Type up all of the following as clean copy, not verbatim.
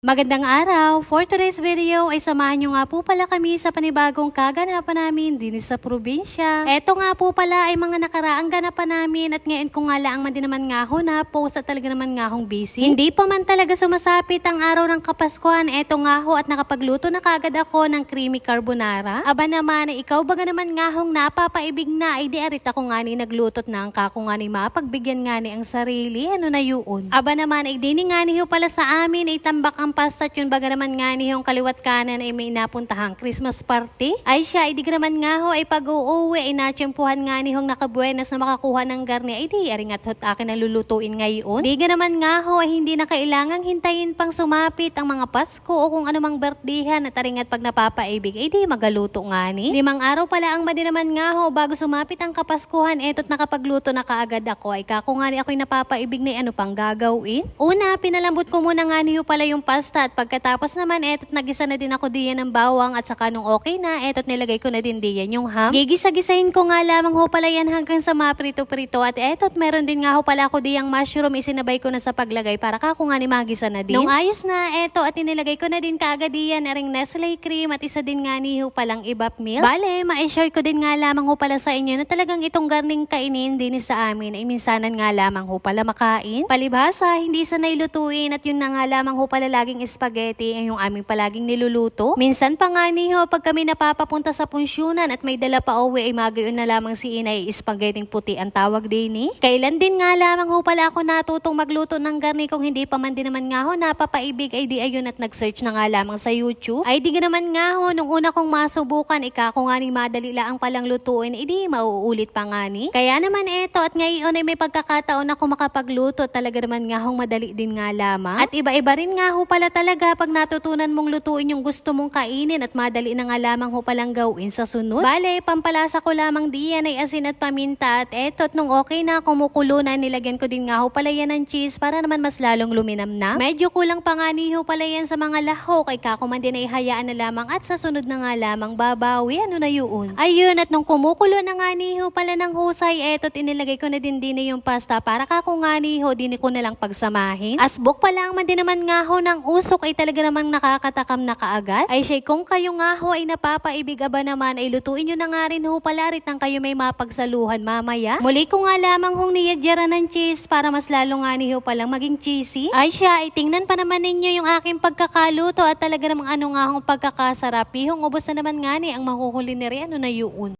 Magandang araw! For today's video ay samahan nyo nga po pala kami sa panibagong kaganapan namin din sa probinsya. Eto nga po pala ay mga nakaraang ganapan namin at ngayon ko nga lang man din naman nga ho na post at talaga naman nga hong busy. Hindi pa man talaga sumasapit ang araw ng Kapaskuhan. Eto nga ho at nakapagluto na kagad ako ng creamy carbonara. Aba naman ay ikaw baga naman nga hong napapaibig na ay di arit ako nga ni naglutot na ang kako nga ni mapagbigyan nga ni ang sarili. Ano na yun? Aba naman ay dini nga ni ho pala sa amin ay tambak ang pasta at yun baga naman nga ni yung kaliwat kanan ay may napuntahang Christmas party. Ay siya, ay di ka naman nga ho ay pag-uuwi ay natsyempuhan nga ni yung nakabuenas na makakuha ng garni ay di aringat hot akin na lulutuin ngayon. Di ka naman nga ho ay hindi na kailangang hintayin pang sumapit ang mga Pasko o kung anumang birthdayan at aringat pag napapaibig ay di magaluto nga ni. 5 araw pala ang madi naman nga ho bago sumapit ang Kapaskuhan eto't nakapagluto na kaagad ako ay kako nga ni ako'y napapaibig na ano pang gagawin. Una, pinalambot ko muna nga ni ho pala yung pasta at pagkatapos naman, etot nagisa na din ako diyan ng bawang at saka nung okay na, etot nilagay ko na din diyan yung ham. Gigisa-gisahin ko nga lamang ho pala yan hanggang sa maprito-prito at etot meron din nga ho pala ako diyang mushroom, isinabay ko na sa paglagay para kako nga ni magisa na din. Nung ayos na, eto at inilagay ko na din kaagad diyan aring Nestle cream at isa din nga ni ho palang ibap milk. Bale, ma-share ko din nga lamang ho pala sa inyo na talagang itong garning kainin din sa amin ay minsanan nga lamang ho pala makain. Palibhasa, hindi sanay lutuin at yun na nga lamang ho pala laging spaghetti ay yung aming palaging niluluto. Minsan pa nga niho pag kami napapapunta sa punsyonan at may dala pa uwi ay magayon na lamang si inay spaghetti puti ang tawag din ni. Kailan din nga lamang ho pala ako natutong magluto ng garni kung hindi pa man din naman nga ho napapaibig ay di ayun at nag-search na nga lamang sa YouTube. Ay di naman nga ho nung una kong masubukan ikako nga ni madali lang palang lutuin ay di mauulit pa nga ni. Kaya naman eto at ngayon ay may pagkakataon ako makapagluto talaga naman nga hong madali din nga lamang. At iba-iba rin nga ho pala talaga pag natutunan mong lutuin yung gusto mong kainin at madali na nga lamang ho palang gawin sa sunod. Bale, pampalasa ko lamang diyan ay asin at paminta at etot nung okay na kumukulo na nilagyan ko din nga ho pala yan ng cheese para naman mas lalong luminam na. Medyo kulang pa nga ni ho pala yan sa mga lahok ay kako man din ay hayaan na lamang at sa sunod na nga lamang babawi. Ano na yun? Ayun at nung kumukulo na nga ni ho pala ng husay etot inilagay ko na din yung pasta para kako nga ni ho din ko na lang pagsamahin. Asbok pa lang man din naman nga ho ng usok ay talaga namang nakakatakam na kaagad. Ay siya kung kayo nga ho ay napapaibig aba naman ay lutuin nyo na nga rin ho palarit nang kayo may mapagsaluhan mamaya. Muli ko nga lamang hong niyadyaran ng cheese para mas lalo nga ni ho palang maging cheesy. Ay siya ay tingnan pa naman ninyo yung aking pagkakaluto at talaga namang ano nga hong pagkakasarap. Hong ubos na naman nga ni ang mahuhuli ni Riano na yun.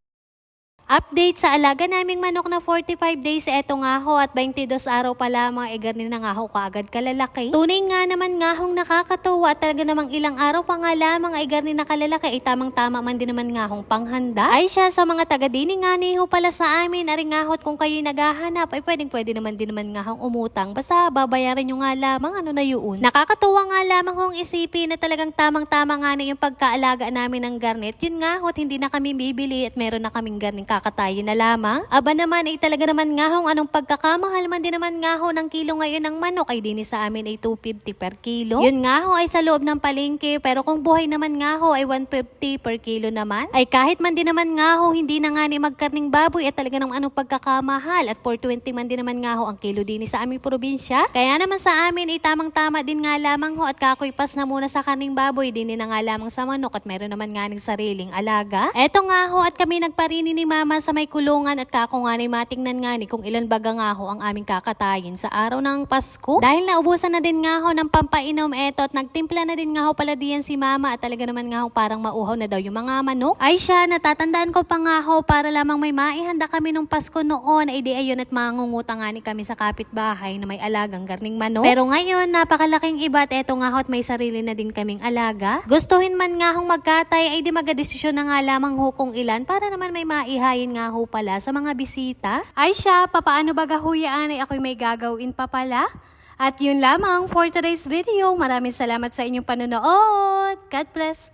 Update sa alaga naming manok na 45 days, eto nga ho at 22 araw pa lamang garni na nga ho kaagad kalalaki. Tunay nga naman nga hong nakakatuwa at talaga namang ilang araw pa nga lamang ay garni na kalalaki ay tamang-tama man din naman nga hong panghanda. Ay siya sa mga taga-dini nga ni ho pala sa amin, aring nga hot kung kayo'y naghahanap ay pwede naman din naman nga hong umutang. Basta babayaran nyo nga lamang ano na yun. Nakakatuwa nga lamang hong isipin na talagang tamang-tama nga na yung pagkaalaga namin ng garnet. Yun nga hot hindi na kami bibili at meron na kaming garning kakatayin na lamang. Aba naman ay talaga naman nga hong anong pagkakamahal man din naman nga ho ng kilo ngayon ng manok ay din sa amin ay 250 per kilo. Yun nga ho ay sa loob ng palengke pero kung buhay naman nga ho ay 150 per kilo naman. Ay kahit man din naman nga ho hindi na nga ni magkarning baboy at talaga naman anong pagkakamahal at 420 man din naman nga ho ang kilo din sa aming probinsya. Kaya naman sa amin ay tamang-tama din nga lamang ho at kakoy pas na muna sa karning baboy din na nga lamang sa manok at meron naman nga ng sariling alaga. Eto nga ho at kami nagparini ni mama sa may kulungan at kako nga ni matingnan nga ni kung ilan baga nga ho ang aming kakatayin sa araw ng Pasko. Dahil naubusan na din nga ho ng pampainom eto at nagtimpla na din nga ho pala diyan si mama at talaga naman nga ho parang mauhaw na daw yung mga manok. Ay siya, natatandaan ko pa nga ho para lamang may maihanda kami nung Pasko noon ay di ayun at mangungutang nga ni kami sa kapitbahay na may alagang garning manok. Pero ngayon napakalaking iba at eto nga ho at may sarili na din kaming alaga. Gustuhin man nga hong magkatay ay di magadesisyon na nga lamang ho kung ilan para naman may maihayin nga ho pala sa mga bisita. Ay siya, papaano baga huyaan ay ako'y may gagawin pa pala? At yun lamang for today's video. Maraming salamat sa inyong panonood. God bless!